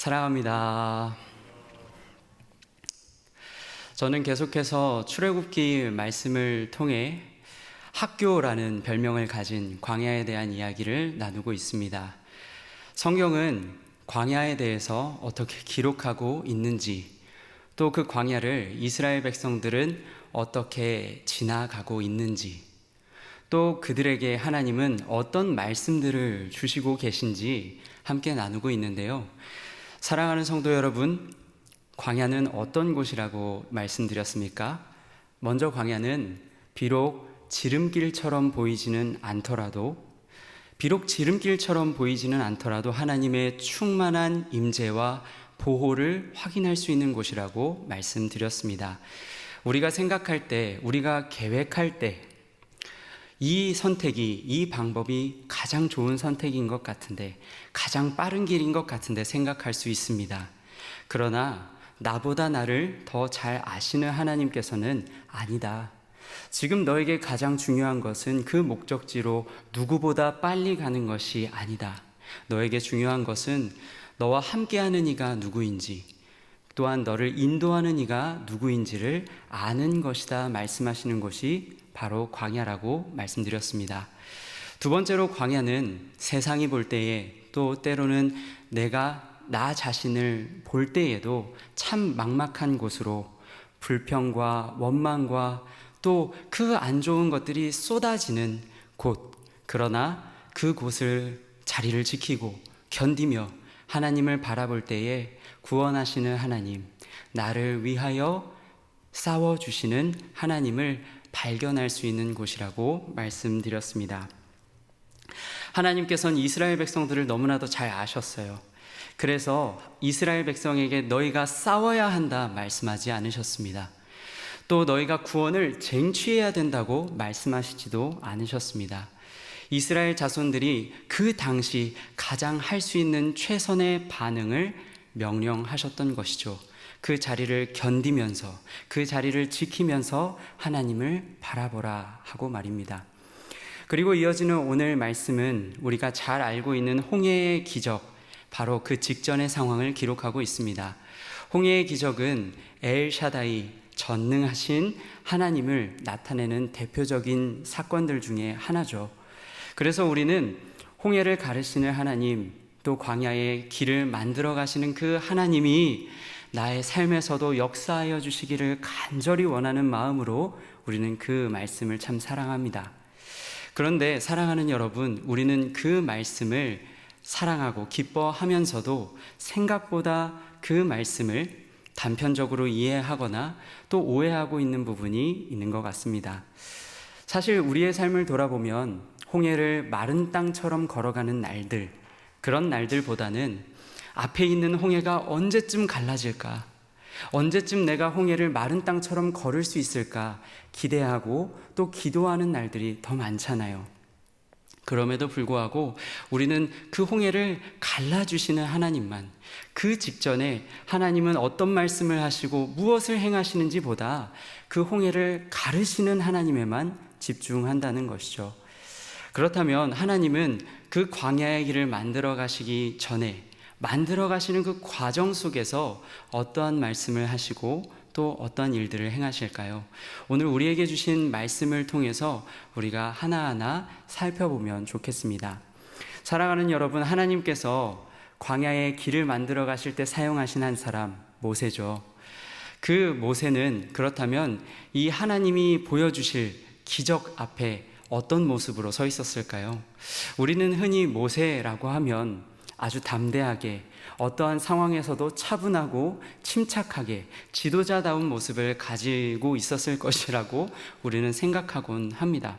사랑합니다. 저는 계속해서 출애굽기 말씀을 통해 학교라는 별명을 가진 광야에 대한 이야기를 나누고 있습니다. 성경은 광야에 대해서 어떻게 기록하고 있는지, 또 그 광야를 이스라엘 백성들은 어떻게 지나가고 있는지, 또 그들에게 하나님은 어떤 말씀들을 주시고 계신지 함께 나누고 있는데요. 사랑하는 성도 여러분, 광야는 어떤 곳이라고 말씀드렸습니까? 먼저 광야는 비록 지름길처럼 보이지는 않더라도 하나님의 충만한 임재와 보호를 확인할 수 있는 곳이라고 말씀드렸습니다. 우리가 생각할 때, 우리가 계획할 때 이 방법이 가장 좋은 선택인 것 같은데, 가장 빠른 길인 것 같은데 생각할 수 있습니다. 그러나 나보다 나를 더 잘 아시는 하나님께서는 아니다. 지금 너에게 가장 중요한 것은 그 목적지로 누구보다 빨리 가는 것이 아니다. 너에게 중요한 것은 너와 함께하는 이가 누구인지, 또한 너를 인도하는 이가 누구인지를 아는 것이다 말씀하시는 곳이 바로 광야라고 말씀드렸습니다. 두 번째로, 광야는 세상이 볼 때에, 또 때로는 내가 나 자신을 볼 때에도 참 막막한 곳으로, 불평과 원망과 또 그 안 좋은 것들이 쏟아지는 곳, 그러나 그곳을 자리를 지키고 견디며 하나님을 바라볼 때에 구원하시는 하나님, 나를 위하여 싸워주시는 하나님을 발견할 수 있는 곳이라고 말씀드렸습니다. 하나님께서는 이스라엘 백성들을 너무나도 잘 아셨어요. 그래서 이스라엘 백성에게 너희가 싸워야 한다 말씀하지 않으셨습니다. 또 너희가 구원을 쟁취해야 된다고 말씀하시지도 않으셨습니다. 이스라엘 자손들이 그 당시 가장 할 수 있는 최선의 반응을 명령하셨던 것이죠. 그 자리를 견디면서, 그 자리를 지키면서 하나님을 바라보라 하고 말입니다. 그리고 이어지는 오늘 말씀은 우리가 잘 알고 있는 홍해의 기적, 바로 그 직전의 상황을 기록하고 있습니다. 홍해의 기적은 엘샤다이, 전능하신 하나님을 나타내는 대표적인 사건들 중에 하나죠. 그래서 우리는 홍해를 가르시는 하나님, 또 광야의 길을 만들어 가시는 그 하나님이 나의 삶에서도 역사하여 주시기를 간절히 원하는 마음으로 우리는 그 말씀을 참 사랑합니다. 그런데 사랑하는 여러분, 우리는 그 말씀을 사랑하고 기뻐하면서도 생각보다 그 말씀을 단편적으로 이해하거나 또 오해하고 있는 부분이 있는 것 같습니다. 사실 우리의 삶을 돌아보면 홍해를 마른 땅처럼 걸어가는 날들, 그런 날들보다는 앞에 있는 홍해가 언제쯤 갈라질까? 언제쯤 내가 홍해를 마른 땅처럼 걸을 수 있을까? 기대하고 또 기도하는 날들이 더 많잖아요. 그럼에도 불구하고 우리는 그 홍해를 갈라주시는 하나님만, 그 직전에 하나님은 어떤 말씀을 하시고 무엇을 행하시는지 보다 그 홍해를 가르시는 하나님에만 집중한다는 것이죠. 그렇다면 하나님은 그 광야의 길을 만들어 가시기 전에, 만들어 가시는 그 과정 속에서 어떠한 말씀을 하시고 또 어떤 일들을 행하실까요? 오늘 우리에게 주신 말씀을 통해서 우리가 하나하나 살펴보면 좋겠습니다. 사랑하는 여러분, 하나님께서 광야의 길을 만들어 가실 때 사용하신 한 사람, 모세죠. 그 모세는 그렇다면 이 하나님이 보여주실 기적 앞에 어떤 모습으로 서 있었을까요? 우리는 흔히 모세라고 하면 아주 담대하게, 어떠한 상황에서도 차분하고 침착하게 지도자다운 모습을 가지고 있었을 것이라고 우리는 생각하곤 합니다.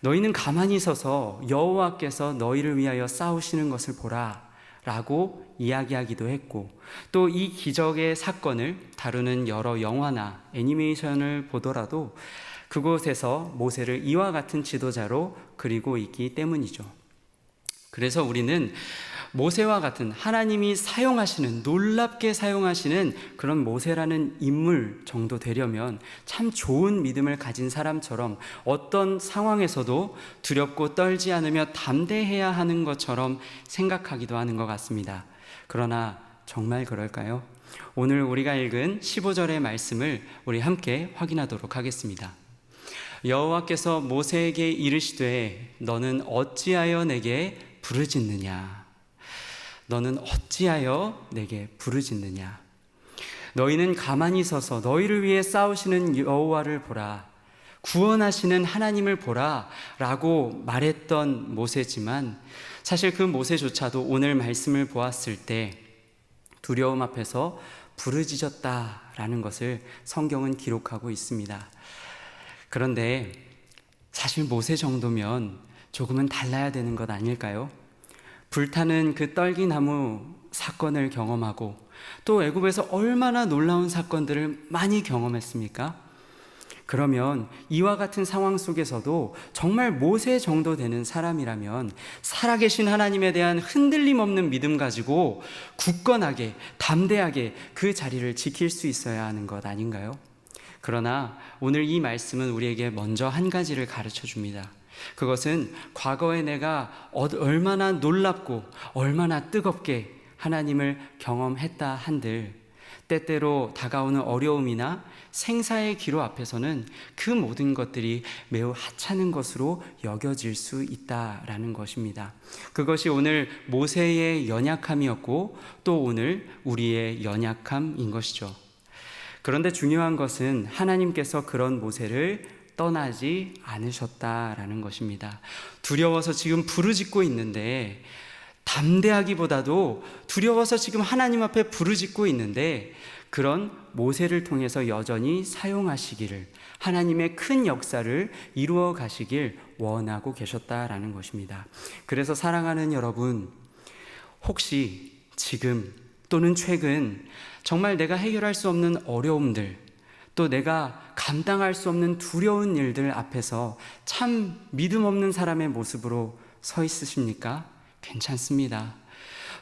너희는 가만히 서서 여호와께서 너희를 위하여 싸우시는 것을 보라 라고 이야기하기도 했고, 또 이 기적의 사건을 다루는 여러 영화나 애니메이션을 보더라도 그곳에서 모세를 이와 같은 지도자로 그리고 있기 때문이죠. 그래서 우리는 모세와 같은, 하나님이 사용하시는, 놀랍게 사용하시는 그런 모세라는 인물 정도 되려면 참 좋은 믿음을 가진 사람처럼 어떤 상황에서도 두렵고 떨지 않으며 담대해야 하는 것처럼 생각하기도 하는 것 같습니다. 그러나 정말 그럴까요? 오늘 우리가 읽은 15절의 말씀을 우리 함께 확인하도록 하겠습니다. 여호와께서 모세에게 이르시되 너는 어찌하여 내게 부르짖느냐? 너는 어찌하여 내게 부르짖느냐? 너희는 가만히 서서 너희를 위해 싸우시는 여호와를 보라, 구원하시는 하나님을 보라 라고 말했던 모세지만 사실 그 모세조차도 오늘 말씀을 보았을 때 두려움 앞에서 부르짖었다라는 것을 성경은 기록하고 있습니다. 그런데 사실 모세 정도면 조금은 달라야 되는 것 아닐까요? 불타는 그 떨기나무 사건을 경험하고 또 애굽에서 얼마나 놀라운 사건들을 많이 경험했습니까? 그러면 이와 같은 상황 속에서도 정말 모세 정도 되는 사람이라면 살아계신 하나님에 대한 흔들림 없는 믿음 가지고 굳건하게 담대하게 그 자리를 지킬 수 있어야 하는 것 아닌가요? 그러나 오늘 이 말씀은 우리에게 먼저 한 가지를 가르쳐 줍니다. 그것은 과거에 내가 얼마나 놀랍고 얼마나 뜨겁게 하나님을 경험했다 한들 때때로 다가오는 어려움이나 생사의 기로 앞에서는 그 모든 것들이 매우 하찮은 것으로 여겨질 수 있다라는 것입니다. 그것이 오늘 모세의 연약함이었고 또 오늘 우리의 연약함인 것이죠. 그런데 중요한 것은 하나님께서 그런 모세를 떠나지 않으셨다라는 것입니다. 두려워서 지금 부르짖고 있는데 담대하기보다도 두려워서 지금 하나님 앞에 부르짖고 있는데 그런 모세를 통해서 여전히 사용하시기를 하나님의 큰 역사를 이루어 가시길 원하고 계셨다라는 것입니다. 그래서 사랑하는 여러분, 혹시 지금 또는 최근 정말 내가 해결할 수 없는 어려움들 또 내가 감당할 수 없는 두려운 일들 앞에서 참 믿음 없는 사람의 모습으로 서 있으십니까? 괜찮습니다.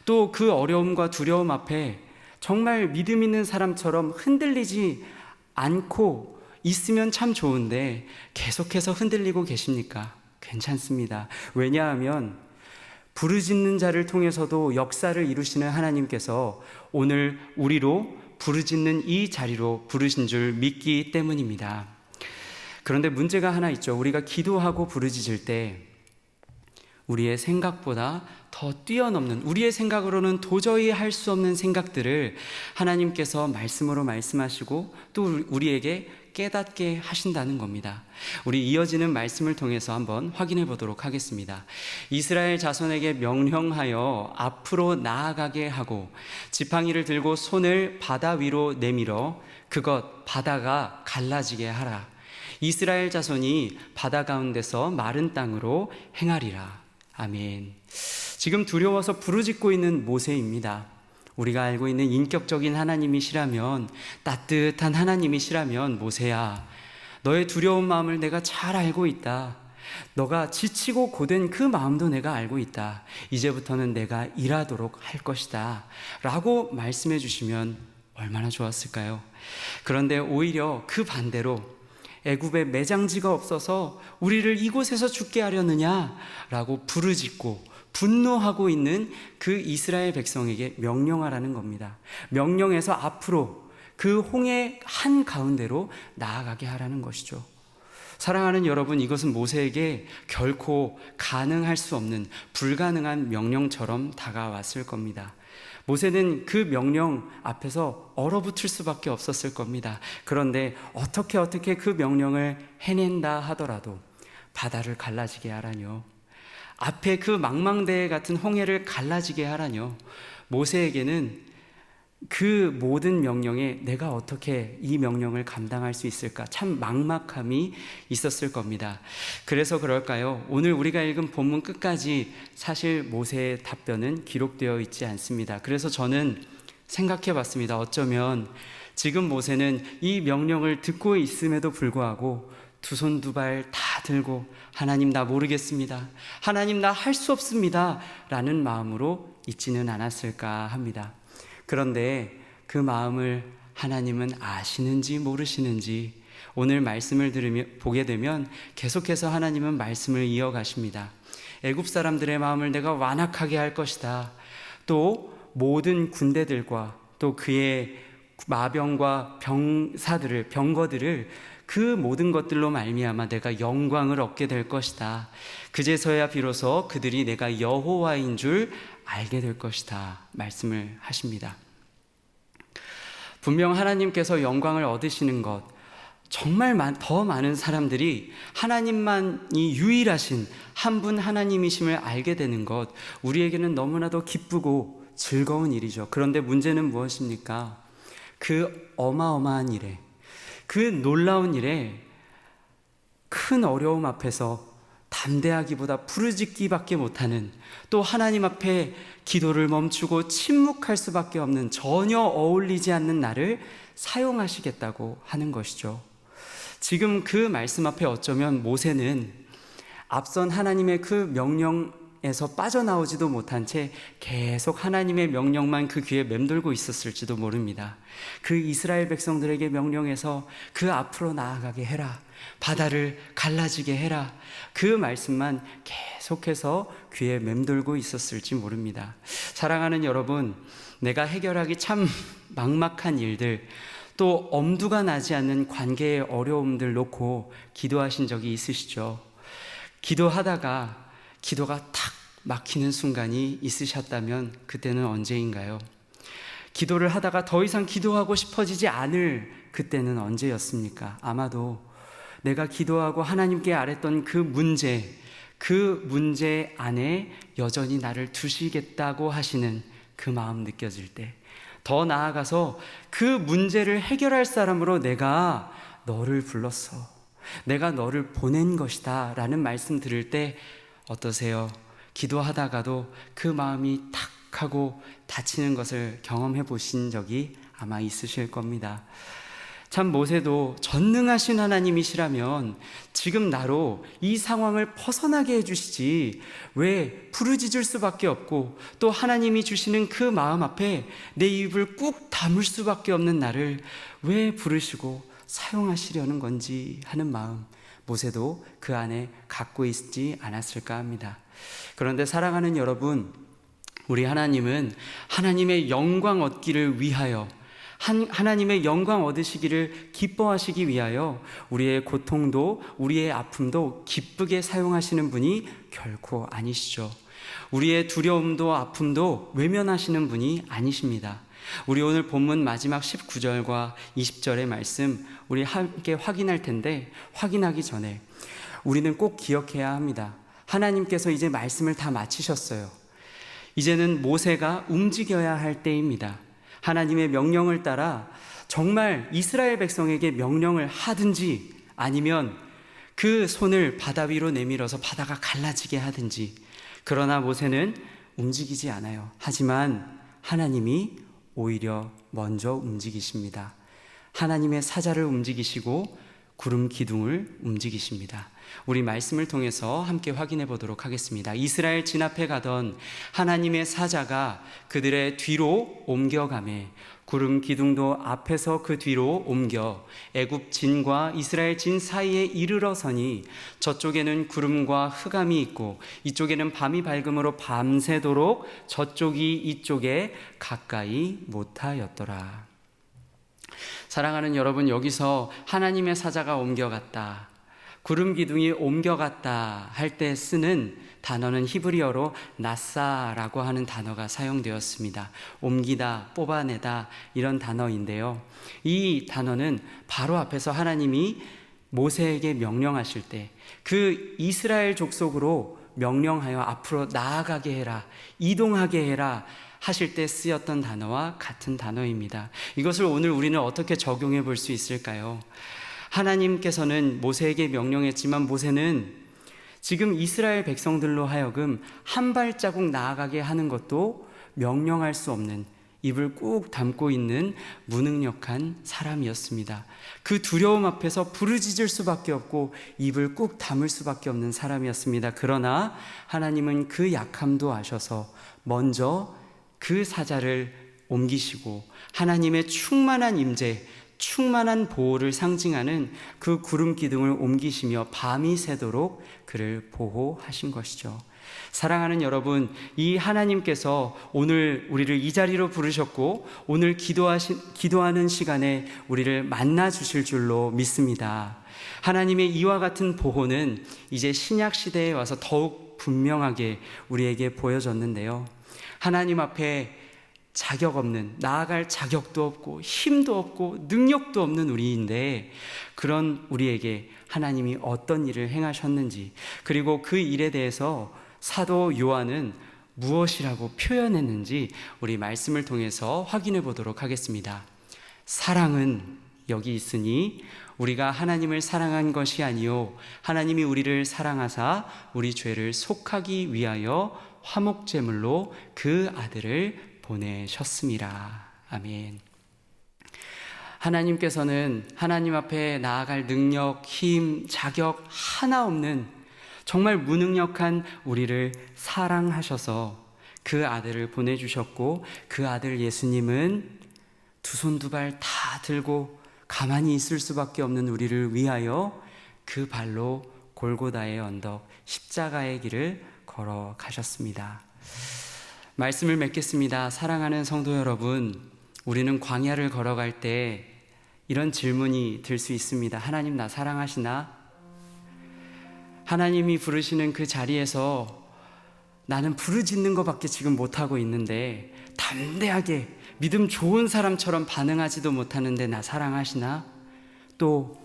또 그 어려움과 두려움 앞에 정말 믿음 있는 사람처럼 흔들리지 않고 있으면 참 좋은데 계속해서 흔들리고 계십니까? 괜찮습니다. 왜냐하면 부르짖는 자를 통해서도 역사를 이루시는 하나님께서 오늘 우리로 부르짖는 이 자리로 부르신 줄 믿기 때문입니다. 그런데 문제가 하나 있죠. 우리가 기도하고 부르짖을 때 우리의 생각보다 더 뛰어넘는, 우리의 생각으로는 도저히 할 수 없는 생각들을 하나님께서 말씀으로 말씀하시고 또 우리에게 깨닫게 하신다는 겁니다. 우리 이어지는 말씀을 통해서 한번 확인해 보도록 하겠습니다. 이스라엘 자손에게 명령하여 앞으로 나아가게 하고 지팡이를 들고 손을 바다 위로 내밀어 그것 바다가 갈라지게 하라. 이스라엘 자손이 바다 가운데서 마른 땅으로 행하리라. 아멘. 지금 두려워서 부르짖고 있는 모세입니다. 우리가 알고 있는 인격적인 하나님이시라면, 따뜻한 하나님이시라면 모세야, 너의 두려운 마음을 내가 잘 알고 있다. 너가 지치고 고된 그 마음도 내가 알고 있다. 이제부터는 내가 일하도록 할 것이다 라고 말씀해 주시면 얼마나 좋았을까요? 그런데 오히려 그 반대로 애굽에 매장지가 없어서 우리를 이곳에서 죽게 하려느냐라고 부르짖고 분노하고 있는 그 이스라엘 백성에게 명령하라는 겁니다. 명령해서 앞으로 그 홍해 한가운데로 나아가게 하라는 것이죠. 사랑하는 여러분, 이것은 모세에게 결코 가능할 수 없는 불가능한 명령처럼 다가왔을 겁니다. 모세는 그 명령 앞에서 얼어붙을 수밖에 없었을 겁니다. 그런데 어떻게 그 명령을 해낸다 하더라도 바다를 갈라지게 하라뇨. 앞에 그 망망대해 같은 홍해를 갈라지게 하라뇨. 모세에게는 그 모든 명령에 내가 어떻게 이 명령을 감당할 수 있을까? 참 막막함이 있었을 겁니다. 그래서 그럴까요? 오늘 우리가 읽은 본문 끝까지 사실 모세의 답변은 기록되어 있지 않습니다. 그래서 저는 생각해 봤습니다. 어쩌면 지금 모세는 이 명령을 듣고 있음에도 불구하고 두 손 두 발 다 들고 하나님 나 모르겠습니다. 하나님 나 할 수 없습니다. 라는 마음으로 있지는 않았을까 합니다. 그런데 그 마음을 하나님은 아시는지 모르시는지 오늘 말씀을 보게 되면 계속해서 하나님은 말씀을 이어가십니다. 애굽 사람들의 마음을 내가 완악하게 할 것이다. 또 모든 군대들과 또 그의 마병과 병거들을 그 모든 것들로 말미암아 내가 영광을 얻게 될 것이다. 그제서야 비로소 그들이 내가 여호와인 줄 알게 될 것이다 말씀을 하십니다. 분명 하나님께서 영광을 얻으시는 것, 정말 더 많은 사람들이 하나님만이 유일하신 한 분 하나님이심을 알게 되는 것, 우리에게는 너무나도 기쁘고 즐거운 일이죠. 그런데 문제는 무엇입니까? 그 어마어마한 일에, 그 놀라운 일에 큰 어려움 앞에서 담대하기보다 부르짖기밖에 못하는, 또 하나님 앞에 기도를 멈추고 침묵할 수밖에 없는, 전혀 어울리지 않는 나를 사용하시겠다고 하는 것이죠. 지금 그 말씀 앞에 어쩌면 모세는 앞선 하나님의 그 명령에서 빠져나오지도 못한 채 계속 하나님의 명령만 그 귀에 맴돌고 있었을지도 모릅니다. 그 이스라엘 백성들에게 명령해서 그 앞으로 나아가게 해라, 바다를 갈라지게 해라, 그 말씀만 계속해서 귀에 맴돌고 있었을지 모릅니다. 사랑하는 여러분, 내가 해결하기 참 막막한 일들, 또 엄두가 나지 않는 관계의 어려움들 놓고 기도하신 적이 있으시죠? 기도하다가 기도가 탁 막히는 순간이 있으셨다면 그때는 언제인가요? 기도를 하다가 더 이상 기도하고 싶어지지 않을 그때는 언제였습니까? 아마도 내가 기도하고 하나님께 아랬던 그 문제 안에 여전히 나를 두시겠다고 하시는 그 마음 느껴질 때, 더 나아가서 그 문제를 해결할 사람으로 내가 너를 불렀어, 내가 너를 보낸 것이다 라는 말씀 들을 때 어떠세요? 기도하다가도 그 마음이 탁 하고 다치는 것을 경험해 보신 적이 아마 있으실 겁니다. 참 모세도 전능하신 하나님이시라면 지금 나로 이 상황을 벗어나게 해주시지 왜 부르짖을 수밖에 없고, 또 하나님이 주시는 그 마음 앞에 내 입을 꾹 다물 수밖에 없는 나를 왜 부르시고 사용하시려는 건지 하는 마음, 모세도 그 안에 갖고 있지 않았을까 합니다. 그런데 사랑하는 여러분, 우리 하나님은 하나님의 영광 얻기를 위하여, 하나님의 영광 얻으시기를 기뻐하시기 위하여 우리의 고통도 우리의 아픔도 기쁘게 사용하시는 분이 결코 아니시죠. 우리의 두려움도 아픔도 외면하시는 분이 아니십니다. 우리 오늘 본문 마지막 19절과 20절의 말씀 우리 함께 확인할 텐데, 확인하기 전에 우리는 꼭 기억해야 합니다. 하나님께서 이제 말씀을 다 마치셨어요. 이제는 모세가 움직여야 할 때입니다. 하나님의 명령을 따라 정말 이스라엘 백성에게 명령을 하든지, 아니면 그 손을 바다 위로 내밀어서 바다가 갈라지게 하든지, 그러나 모세는 움직이지 않아요. 하지만 하나님이 오히려 먼저 움직이십니다. 하나님의 사자를 움직이시고 구름 기둥을 움직이십니다. 우리 말씀을 통해서 함께 확인해 보도록 하겠습니다. 이스라엘 진 앞에 가던 하나님의 사자가 그들의 뒤로 옮겨가매 구름 기둥도 앞에서 그 뒤로 옮겨 애굽 진과 이스라엘 진 사이에 이르러서니 저쪽에는 구름과 흑암이 있고 이쪽에는 밤이 밝음으로 밤새도록 저쪽이 이쪽에 가까이 못하였더라. 사랑하는 여러분, 여기서 하나님의 사자가 옮겨갔다, 구름 기둥이 옮겨갔다 할 때 쓰는 단어는 히브리어로 나사라고 하는 단어가 사용되었습니다. 옮기다, 뽑아내다 이런 단어인데요, 이 단어는 바로 앞에서 하나님이 모세에게 명령하실 때 그 이스라엘 족속으로 명령하여 앞으로 나아가게 해라, 이동하게 해라 하실 때 쓰였던 단어와 같은 단어입니다. 이것을 오늘 우리는 어떻게 적용해 볼 수 있을까요? 하나님께서는 모세에게 명령했지만 모세는 지금 이스라엘 백성들로 하여금 한 발자국 나아가게 하는 것도 명령할 수 없는, 입을 꾹 담고 있는 무능력한 사람이었습니다. 그 두려움 앞에서 부르짖을 수밖에 없고 입을 꾹 담을 수밖에 없는 사람이었습니다. 그러나 하나님은 그 약함도 아셔서 먼저 그 사자를 옮기시고 하나님의 충만한 임재, 충만한 보호를 상징하는 그 구름 기둥을 옮기시며 밤이 새도록 그를 보호하신 것이죠. 사랑하는 여러분, 이 하나님께서 오늘 우리를 이 자리로 부르셨고 오늘 기도하는 시간에 우리를 만나 주실 줄로 믿습니다. 하나님의 이와 같은 보호는 이제 신약 시대에 와서 더욱 분명하게 우리에게 보여졌는데요. 하나님 앞에 자격 없는, 나아갈 자격도 없고 힘도 없고 능력도 없는 우리인데, 그런 우리에게 하나님이 어떤 일을 행하셨는지, 그리고 그 일에 대해서 사도 요한은 무엇이라고 표현했는지 우리 말씀을 통해서 확인해 보도록 하겠습니다. 사랑은 여기 있으니 우리가 하나님을 사랑한 것이 아니요 하나님이 우리를 사랑하사 우리 죄를 속하기 위하여 화목제물로 그 아들을 보내셨습니다. 아멘. 하나님께서는 하나님 앞에 나아갈 능력, 힘, 자격 하나 없는 정말 무능력한 우리를 사랑하셔서 그 아들을 보내주셨고, 그 아들 예수님은 두 손 두 발 다 들고 가만히 있을 수밖에 없는 우리를 위하여 그 발로 골고다의 언덕 십자가의 길을 걸어가셨습니다. 말씀을 맺겠습니다. 사랑하는 성도 여러분, 우리는 광야를 걸어갈 때 이런 질문이 들 수 있습니다. 하나님, 나 사랑하시나? 하나님이 부르시는 그 자리에서 나는 부르짖는 것밖에 지금 못하고 있는데, 담대하게 믿음 좋은 사람처럼 반응하지도 못하는데 나 사랑하시나? 또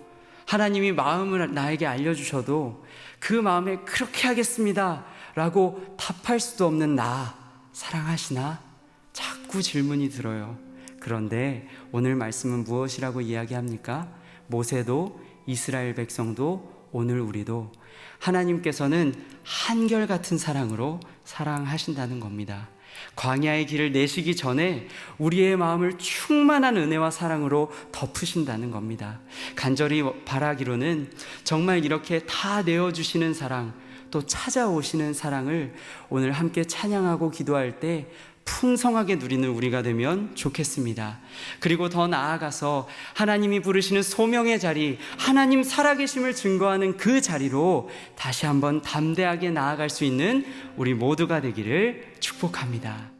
하나님이 마음을 나에게 알려주셔도 그 마음에 그렇게 하겠습니다 라고 답할 수도 없는 나 사랑하시나? 자꾸 질문이 들어요. 그런데 오늘 말씀은 무엇이라고 이야기합니까? 모세도 이스라엘 백성도 오늘 우리도 하나님께서는 한결같은 사랑으로 사랑하신다는 겁니다. 광야의 길을 내시기 전에 우리의 마음을 충만한 은혜와 사랑으로 덮으신다는 겁니다. 간절히 바라기로는 정말 이렇게 다 내어주시는 사랑, 또 찾아오시는 사랑을 오늘 함께 찬양하고 기도할 때 풍성하게 누리는 우리가 되면 좋겠습니다. 그리고 더 나아가서 하나님이 부르시는 소명의 자리, 하나님 살아계심을 증거하는 그 자리로 다시 한번 담대하게 나아갈 수 있는 우리 모두가 되기를 축복합니다.